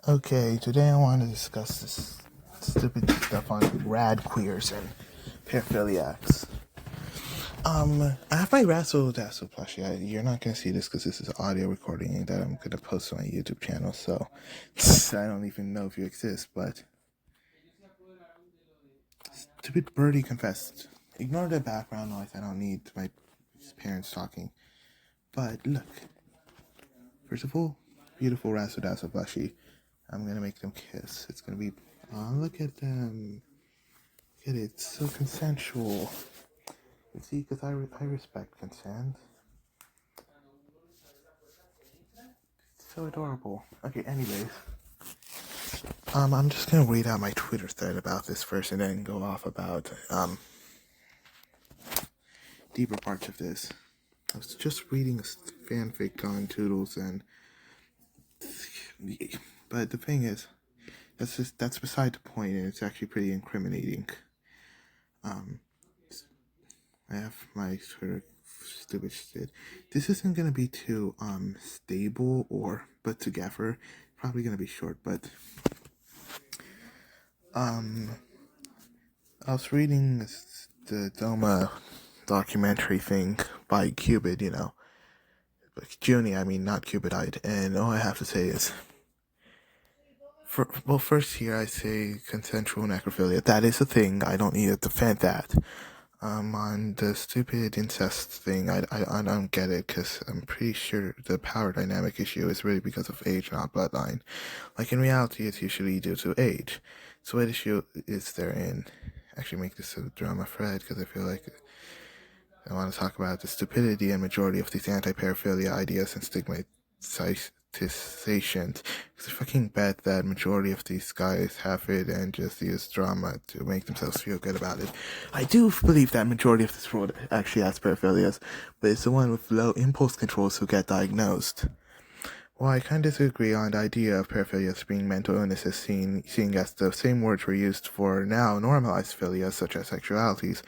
Okay, today I want to discuss this stupid stuff on radqueers and paraphiliacs. I have my Razzle Dazzle plushie. You're not gonna see this because this is an audio recording that I'm gonna post on my YouTube channel, so I don't even know if you exist, but stupid birdie confessed. Ignore the background noise, I don't need my parents talking. But look, first of all, beautiful Razzle Dazzle plushie. I'm gonna make them kiss. It's gonna be, look at them. Look at it, it's so consensual. You see, because I respect consent. It's so adorable. Okay, anyways. I'm just gonna read out my Twitter thread about this first and then go off about, deeper parts of this. I was just reading a fanfic on Toodles and... But the thing is, that's beside the point, and it's actually pretty incriminating. I have my Twitter stupid shit. This isn't gonna be too stable or put together. Probably gonna be short, but I was reading the Doma documentary thing by Cupid, Junie, I mean, not Cupidite, and all I have to say is, first here I say consensual necrophilia. That is a thing. I don't need to defend that. On the stupid incest thing, I don't get it, because I'm pretty sure the power dynamic issue is really because of age, not bloodline. Like, in reality, it's usually due to age. So what issue is there in... Actually make this a drama thread, because I feel like I want to talk about the stupidity and majority of these anti-paraphilia ideas and stigmatizations. It's a fucking bet that majority of these guys have it and just use drama to make themselves feel good about it. I do believe that majority of this world actually has paraphilias, but it's the one with low impulse controls who get diagnosed. Well, I kind of disagree on the idea of paraphilias being mental illnesses, seeing as the same words were used for now normalized philias such as sexualities.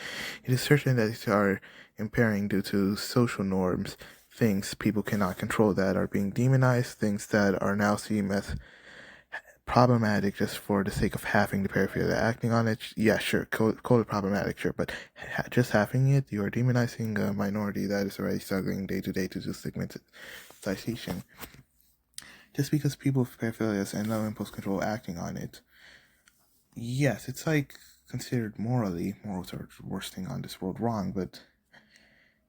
It is certain that these are impairing due to social norms, things people cannot control that are being demonized, things that are now seen as problematic just for the sake of having the paraphilia. Acting on it, yeah, sure, call it problematic, sure, but just having it, you are demonizing a minority that is already struggling day to day to do stigmatization. Just because people with paraphilias and low impulse control acting on it, yes, it's like considered morals are the worst thing on this world wrong, but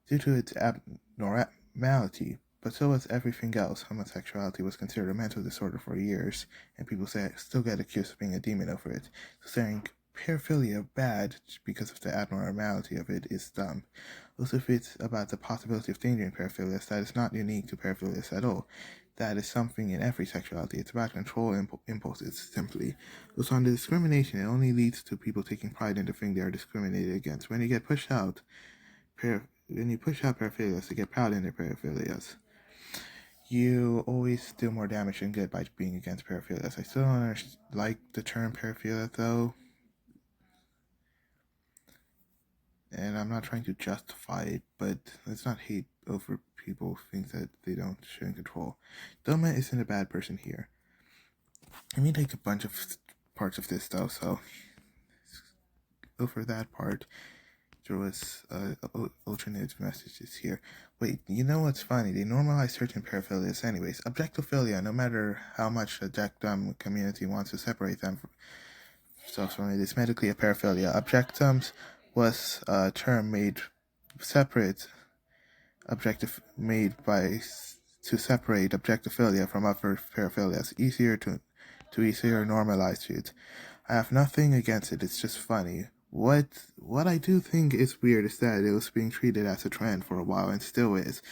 due to its abnormality, but so was everything else. Homosexuality was considered a mental disorder for years, and people still get accused of being a demon over it. So saying paraphilia bad because of the abnormality of it is dumb. Also, if it's about the possibility of danger in paraphilias, that is not unique to paraphilias at all. That is something in every sexuality. It's about control impulses, simply. Also, on the discrimination, it only leads to people taking pride in the thing they are discriminated against. When you push out paraphilias to get proud in their paraphilias, you always do more damage than good by being against paraphilias. I still don't like the term paraphilia, though. And I'm not trying to justify it, but let's not hate over people things that they don't share in control. Doma isn't a bad person here. I mean, like a bunch of parts of this though, so over that part, there was alternative messages here. Wait, you know what's funny? They normalize certain paraphilias anyways. Objectophilia, no matter how much the objectum community wants to separate themselves from it, is medically a paraphilia. Objectums was a term made separate to separate objectophilia from other paraphilias, easier to normalize it. I have nothing against it, it's just funny. What I do think is weird is that it was being treated as a trend for a while and still is.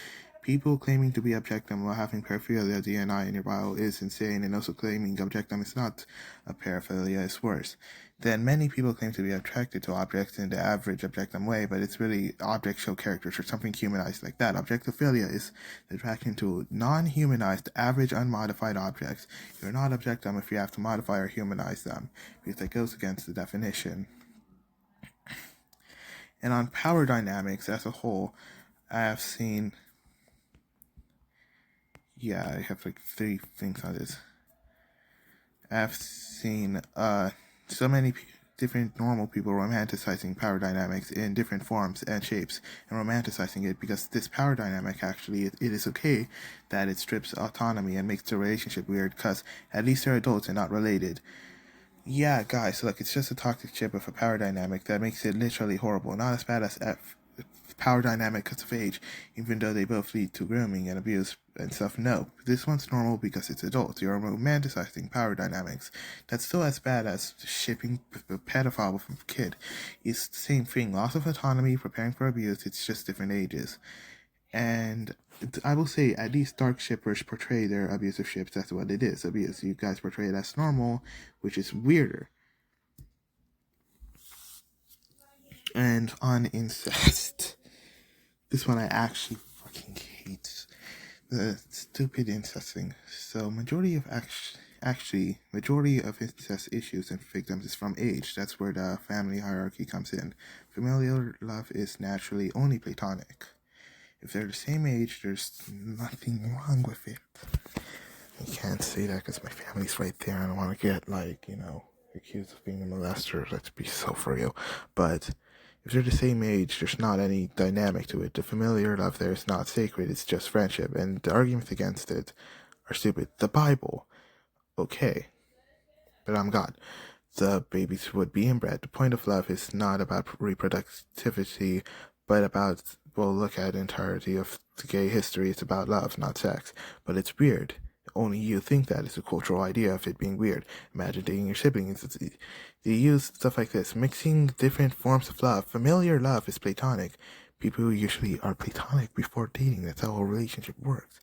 People claiming to be objectum while having paraphilia DNI in your bio is insane, and also claiming objectum is not a paraphilia is worse. Then many people claim to be attracted to objects in the average objectum way, but it's really objects show characters or something humanized like that. Objectophilia is the attraction to non-humanized, average, unmodified objects. You're not objectum if you have to modify or humanize them, because that goes against the definition. And on power dynamics as a whole, I have seen... Yeah, I have like 3 things on this. I've seen so many different normal people romanticizing power dynamics in different forms and shapes, and romanticizing it because this power dynamic actually, it is okay that it strips autonomy and makes the relationship weird because at least they're adults and not related. Yeah, guys, look, it's just a toxic chip of a power dynamic that makes it literally horrible. Not as bad as power dynamic because of age, even though they both lead to grooming and abuse and stuff. No, this one's normal because it's adult. You're romanticizing power dynamics. That's still as bad as shipping a pedophile from a kid. It's the same thing. Loss of autonomy, preparing for abuse. It's just different ages. And I will say, at least dark shippers portray their abusive ships. That's what it is, abuse. You guys portray it as normal, which is weirder. And on incest, this one I actually fucking hate. The stupid incest thing. So majority of incest issues and victims is from age. That's where the family hierarchy comes in. Familial love is naturally only platonic. If they're the same age, there's nothing wrong with it. I can't say that because my family's right there. I don't want to get, accused of being a molester. Let's be so for real. But if they're the same age, there's not any dynamic to it. The familiar love there is not sacred. It's just friendship. And the arguments against it are stupid. The Bible, okay, but I'm God. The babies would be inbred. The point of love is not about reproductivity, but about, look at the entirety of the gay history. It's about love, not sex. But it's weird. Only you think that is a cultural idea of it being weird. Imagine dating your siblings. They use stuff like this, mixing different forms of love. Familiar love is platonic. People usually are platonic before dating. That's how a relationship works.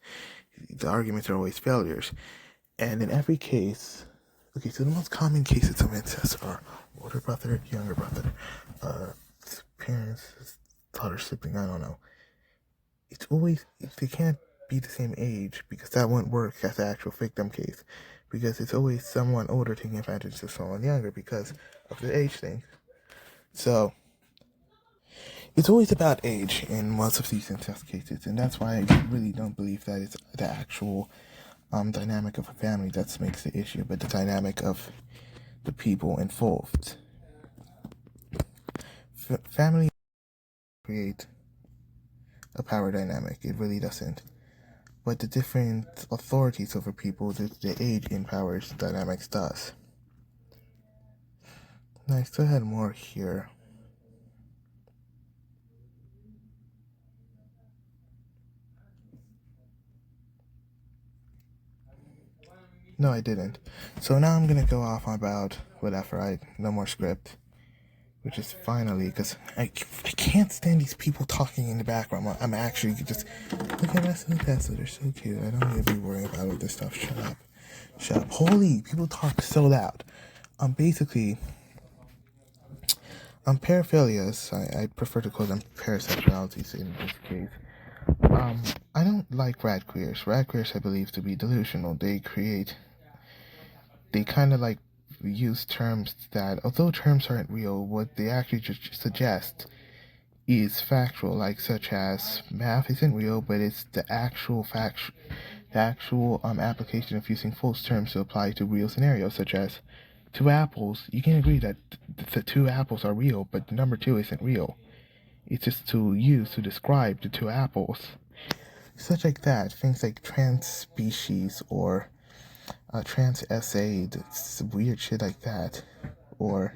The arguments are always failures. And in every case, okay, so the most common cases of incest are older brother, younger brother, parents, daughter, sibling, I don't know. It's always, they can't be the same age because that won't work as the actual victim case. Because it's always someone older taking advantage of someone younger because of the age thing. So, it's always about age in most of these incest cases, and that's why I really don't believe that it's the actual dynamic of a family that makes the issue, but the dynamic of the people involved. Family create a power dynamic. It really doesn't. But the different authorities over people, the age in powers dynamics does. Now I still had more here. No, I didn't. So now I'm gonna go off about whatever. No more script. Which is finally, because I can't stand these people talking in the background. I'm actually just, look at us, they're so cute. I don't need to be worrying about all this stuff. Shut up. Holy, people talk so loud. Basically, paraphilias, I prefer to call them parasexualities in this case. I don't like radqueers. Radqueers I believe to be delusional. They kind of use terms that, although terms aren't real, what they actually just suggest is factual, such as math isn't real, but it's the actual application of using false terms to apply to real scenarios, such as two apples. You can agree that the two apples are real, but the number two isn't real. It's just to use to describe the two apples. Such like that, things like trans species or trans essay, weird shit like that, or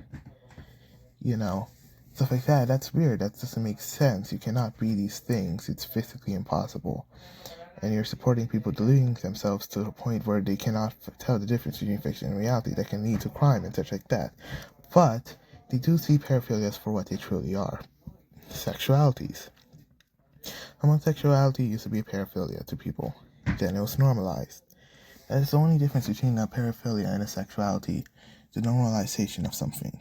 stuff like that. That's weird. That doesn't make sense. You cannot be these things. It's physically impossible. And you're supporting people deluding themselves to a point where they cannot tell the difference between fiction and reality. That can lead to crime and such like that. But they do see paraphilias for what they truly are. Sexualities. Homosexuality used to be a paraphilia to people. Then it was normalized. That is the only difference between a paraphilia and a sexuality. The normalization of something.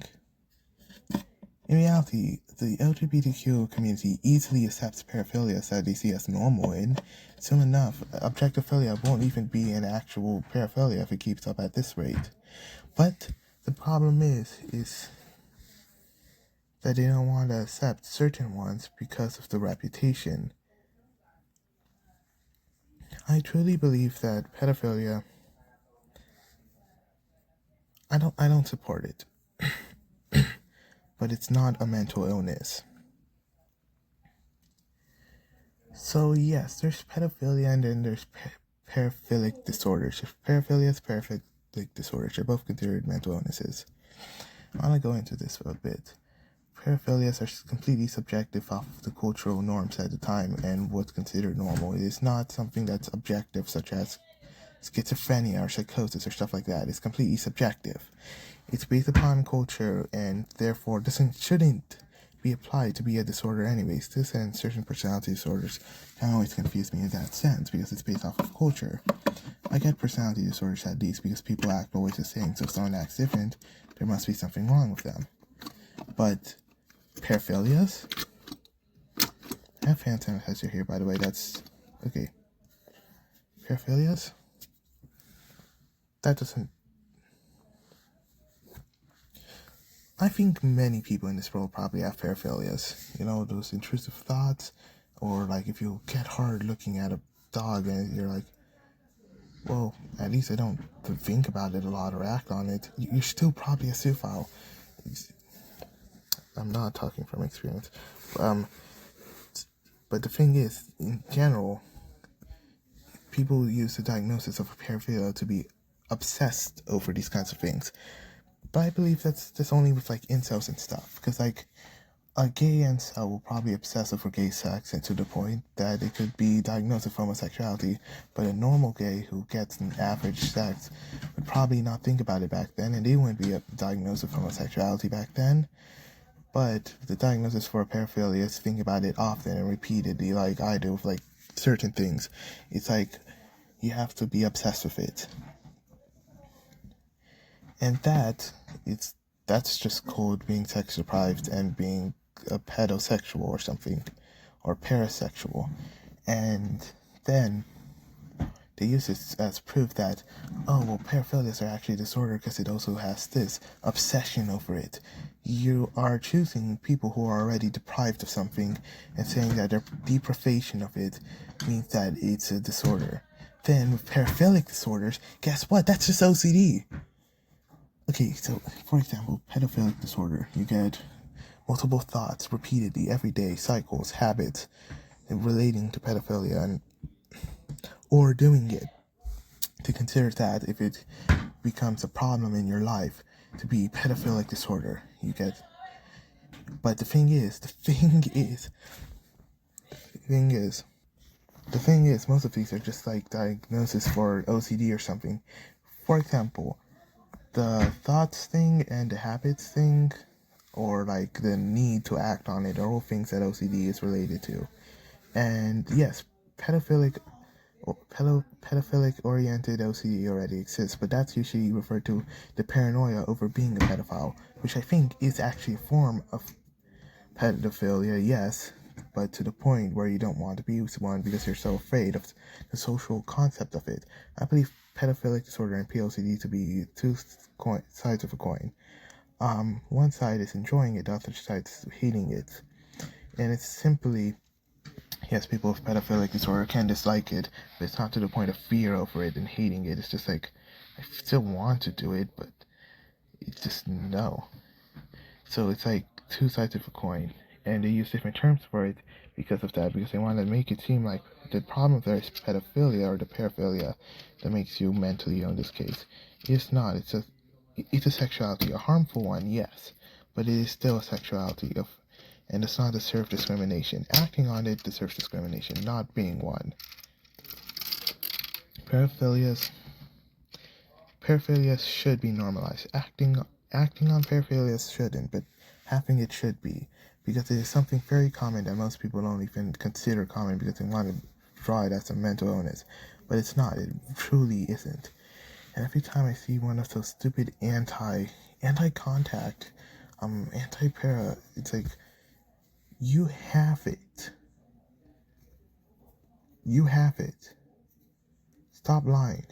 In reality, the LGBTQ community easily accepts paraphilias that they see as normal, and soon enough, objectophilia won't even be an actual paraphilia if it keeps up at this rate. But the problem is that they don't want to accept certain ones because of the reputation. I truly believe that pedophilia I don't support it. But it's not a mental illness. So yes, there's pedophilia and then there's paraphilic disorders. Paraphilia is paraphilic disorders. They're both considered mental illnesses. I want to go into this for a bit. Paraphilias are completely subjective off of the cultural norms at the time and what's considered normal. It is not something that's objective, such as schizophrenia or psychosis or stuff like that. It's completely subjective. It's based upon culture and therefore shouldn't be applied to be a disorder anyways. This and certain personality disorders can always confuse me in that sense because it's based off of culture. I get personality disorders at least because people act always the same, so if someone acts different, there must be something wrong with them. But paraphilias? I have hand sanitizer here, by the way. That's okay. Paraphilias? That doesn't. I think many people in this world probably have paraphilias. You know, those intrusive thoughts, or like if you get hard looking at a dog and you're like, well, at least I don't think about it a lot or act on it. You're still probably a zoophile. I'm not talking from experience. But the thing is, in general, people use the diagnosis of a paraphilia to be obsessed over these kinds of things. But I believe that's just only with like incels and stuff. Because like a gay incel will probably obsess over gay sex and to the point that it could be diagnosed with homosexuality. But a normal gay who gets an average sex would probably not think about it back then, and they wouldn't be diagnosed with homosexuality back then. But the diagnosis for a paraphilia is think about it often and repeatedly, like I do with like certain things. It's like you have to be obsessed with it. And that's just called being sex deprived and being a pedosexual or something, or parasexual. And then they use this as proof that, oh, well, paraphilias are actually a disorder because it also has this obsession over it. You are choosing people who are already deprived of something and saying that their deprivation of it means that it's a disorder. Then with paraphilic disorders, guess what? That's just OCD. Okay, so for example, pedophilic disorder, you get multiple thoughts repeatedly every day, cycles, habits relating to pedophilia, and or doing it. To consider that if it becomes a problem in your life to be pedophilic disorder, you get. But the thing is, most of these are just like diagnosis for OCD or something. For example, the thoughts thing and the habits thing, or like the need to act on it, are all things that OCD is related to. And yes, pedophilic oriented OCD already exists, but that's usually referred to the paranoia over being a pedophile, which I think is actually a form of pedophilia, yes, but to the point where you don't want to be with one because you're so afraid of the social concept of it. I believe pedophilic disorder and POCD to be two sides of a coin. One side is enjoying it, the other side is hating it. And it's simply, yes, people with pedophilic disorder can dislike it, but it's not to the point of fear over it and hating it. It's just like, I still want to do it, but it's just no. So it's like two sides of a coin, and they use different terms for it because of that, because they want to make it seem like the problem there is pedophilia or the paraphilia that makes you mentally ill in this case. It's not. It's a sexuality, a harmful one, yes, but it is still a sexuality and does not deserve discrimination. Acting on it deserves discrimination, not being one. Paraphilias should be normalized. Acting on paraphilias shouldn't, but having it should be, because it is something very common that most people don't even consider common because they want to draw it as a mental illness, but it's not. It truly isn't. And every time I see one of those stupid anti-contact, anti-para, it's like, you have it. You have it. Stop lying.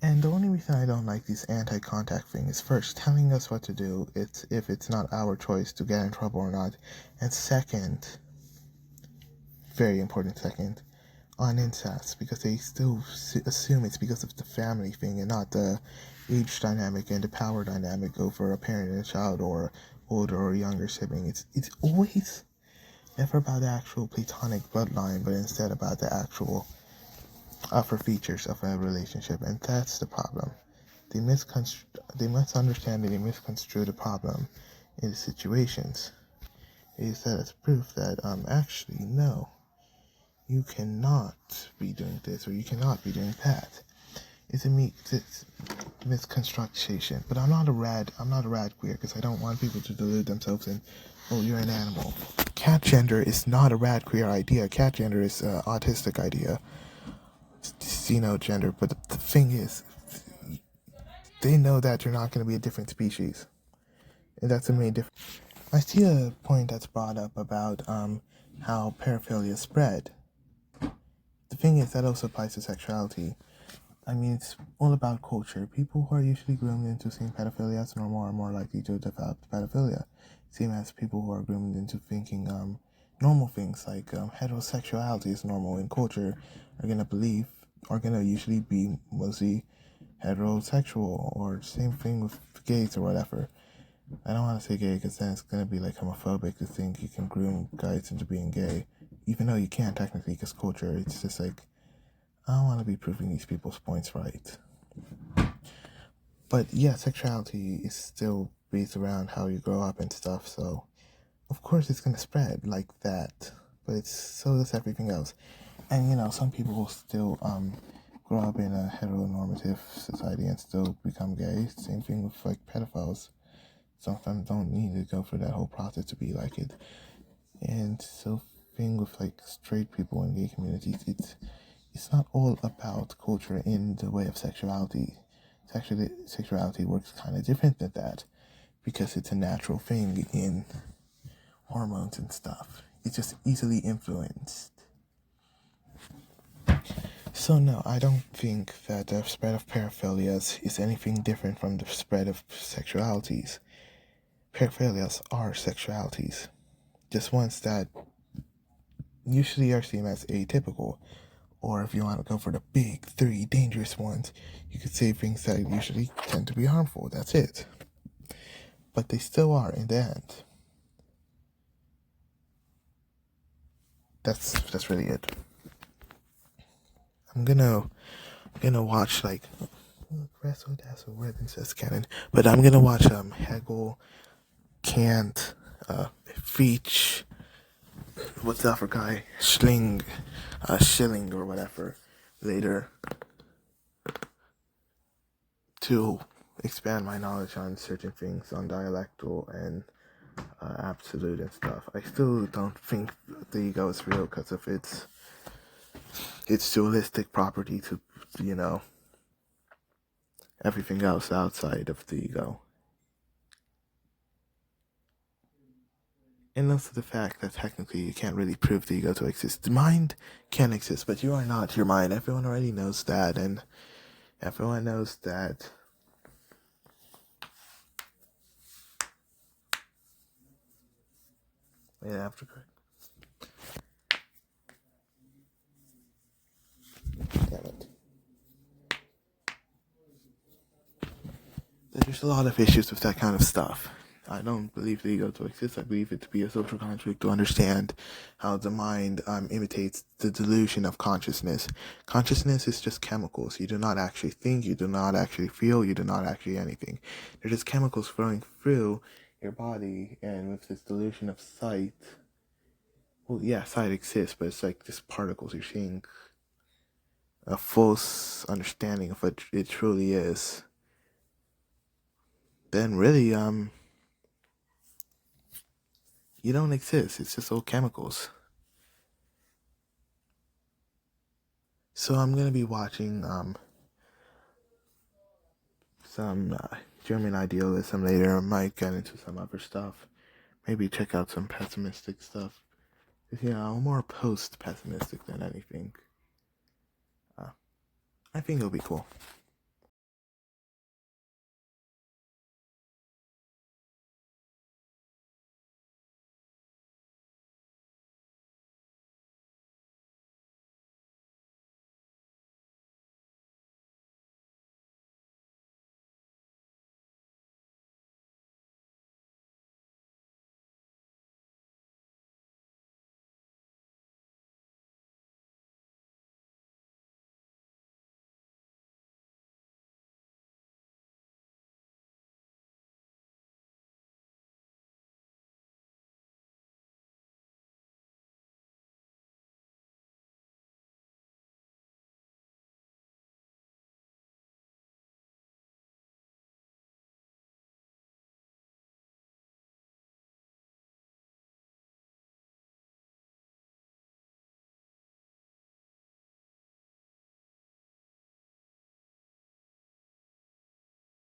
And the only reason I don't like this anti-contact thing is, first, telling us what to do if it's not our choice to get in trouble or not. And second, very important second, on incest because they still assume it's because of the family thing and not the age dynamic and the power dynamic over a parent and a child or older or younger sibling. It's always never about the actual platonic bloodline, but instead about the actual upper features of a relationship, and that's the problem. They misunderstand and they misconstrue the problem in the situations. They use that as proof that actually no, you cannot be doing this or you cannot be doing that. It's misconstruction. But I'm not a radqueer because I don't want people to delude themselves in, oh, you're an animal. Cat gender is not a radqueer idea. Cat gender is an autistic idea. It's gender. But the thing is, they know that you're not going to be a different species. And that's the main difference. I see a point that's brought up about how paraphilia spread. The thing is, that also applies to sexuality. I mean, it's all about culture. People who are usually groomed into seeing pedophilia as normal are more likely to develop pedophilia. Same as people who are groomed into thinking normal things like heterosexuality is normal in culture are gonna usually be mostly heterosexual, or same thing with gays or whatever. I don't want to say gay because then it's gonna be like homophobic to think you can groom guys into being gay, even though you can't technically because culture. It's just like, I don't want to be proving these people's points right. But yeah, sexuality is still based around how you grow up and stuff, so of course it's gonna spread like that. But so does everything else. And some people will still grow up in a heteronormative society and still become gay. Same thing with like pedophiles. Sometimes don't need to go through that whole process to be like it. And so thing with like straight people in gay communities, it's not all about culture in the way of sexuality. Sexuality works kind of different than that because it's a natural thing in hormones and stuff. It's just easily influenced. So no, I don't think that the spread of paraphilias is anything different from the spread of sexualities. Paraphilias are sexualities, just ones that usually are seen as atypical. Or if you want to go for the big three dangerous ones, you could say things that usually tend to be harmful. That's it. But they still are in the end. That's really it. I'm gonna watch like Wrestle Dazzle Red Incest Canon. But I'm gonna watch Hegel, Kant, Feach, what's the other guy? Schilling or whatever later to expand my knowledge on certain things, on dialectal and absolute and stuff. I still don't think the ego is real because of its dualistic property to, everything else outside of the ego. And also the fact that technically you can't really prove the ego to exist. The mind can exist, but you are not your mind. Everyone already knows that, and everyone knows that. Wait, after correct. Damn it. There's a lot of issues with that kind of stuff. I don't believe the ego to exist. I believe it to be a social construct to understand how the mind imitates the delusion of consciousness. Consciousness is just chemicals. You do not actually think, you do not actually feel, you do not actually anything. They're just chemicals flowing through your body, and with this delusion of sight, well, yeah, sight exists, but it's like just particles. You're seeing a false understanding of what it truly is. Then really, you don't exist. It's just all chemicals. So I'm gonna be watching some German idealism later. I might get into some other stuff. Maybe check out some pessimistic stuff. I'm more post-pessimistic than anything. I think it'll be cool.